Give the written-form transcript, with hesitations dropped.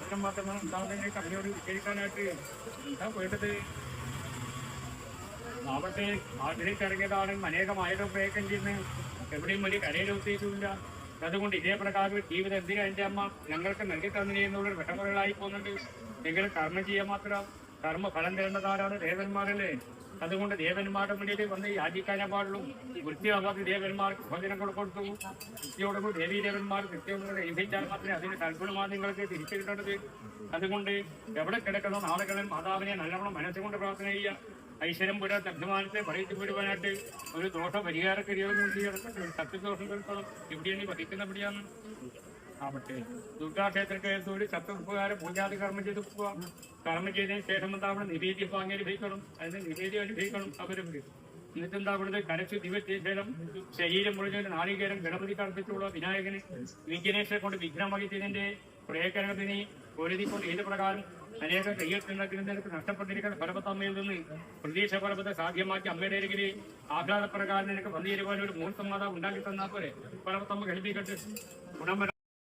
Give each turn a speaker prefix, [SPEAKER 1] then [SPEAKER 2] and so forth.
[SPEAKER 1] പ്രശ്നം മാത്രമാണ് ഉണ്ടാകുന്നതിനെ കവിയോട് വിശേഷിക്കാനായിട്ട് എന്താ വേണ്ടത്? ആവട്ടെ ആഗ്രഹിച്ചിറങ്ങിയതാണ് അനേകമായിരം പ്രയത്നം ചെയ്യുന്ന എവിടെയും വലിയ കരയിലൊത്തിയിട്ടില്ല. അതുകൊണ്ട് ഇതേ പ്രകാരം ജീവിതം എന്തിനാ എൻ്റെ അമ്മ ഞങ്ങൾക്ക് നൽകി തന്നില്ല എന്നുള്ളൊരു വിഷമങ്ങളായി പോകുന്നുണ്ട്. എങ്കിലും കർമ്മം ചെയ്യാൻ മാത്രം കർമ്മ ഫലം തരേണ്ടതാരാണ്? ദേവന്മാരല്ലേ. അതുകൊണ്ട് ദേവന്മാരുടെ മുന്നിൽ വന്ന് യാചിക്കാനേ പാടുള്ളൂ. വൃത്തിയാവാത്ത ദേവന്മാർക്ക് ഭോജനങ്ങൾ കൊടുത്തു. വൃത്തിയോടുകൂടി ദേവീദേവന്മാർ കൃത്യയോടുകൂടി എഴുതിച്ചാൽ മാത്രമേ അതിന് തൽഗുണമാണ് നിങ്ങൾക്ക് തിരിച്ചു കിട്ടേണ്ടത്. അതുകൊണ്ട് എവിടെ കിടക്കുന്ന നാളുകളിൽ മാതാവിനെ നല്ലവണ്ണം മനസ്സുകൊണ്ട് പ്രാർത്ഥന ചെയ്യുക. ഐശ്വര്യം പുരാ അഭിമാനത്തെ പറയിച്ചു പോരുവാനായിട്ട് ഒരു ദോഷ പരിഹാര ക്രിയകളൊന്നും ചെയ്യണം. സത്യദോഷം കേൾക്കണം. എവിടെയാണ് വഹിക്കുന്ന എവിടെയാണ് ആവട്ടെ ദുർഗാക്ഷേത്രത്തിൽ സപ്തപ്രകാരം പൂജാതി കർമ്മം ചെയ്ത് പോവാം. കർമ്മം ചെയ്തതിന് ശേഷം എന്താ അവിടെ നിവേദ്യം വാങ്ങി അനുഭവിക്കണം. അതിന് നിവേദ്യം അനുഭവിക്കണം അവരും. എന്നിട്ടെന്താ അവിടുത്തെ കരച്ചു ദിവശേഷം ശരീരം മുഴുവൻ നാളികേരം ഗണപതി കർപ്പിച്ചുള്ള വിനായകന് വിഘ്നേശ്വരെ കൊണ്ട് വിഘ്നം വഹിച്ചതിന്റെ പ്രേക്കരണത്തിന് പൊരുതിക്കൊണ്ട് ഏത് പ്രകാരം അനേകം കയ്യെത്തുന്നതിന് നഷ്ടപ്പെട്ടിരിക്കുന്ന പർവ്വതമ്മയിൽ നിന്ന് പ്രതീക്ഷ പർവ്വത സാധ്യമാക്കി അമ്മയുടെ അരികിൽ ആഹ്ലാദപ്രകാരം നിനക്ക് വന്നിരുവാൻ ഒരു മുഹൂർത്തം മാതാവ് ഉണ്ടാക്കി തന്നാൽ പോലെ പർവ്വതമ്മ ഘടിപ്പിക്കട്ടെ. ഗുണം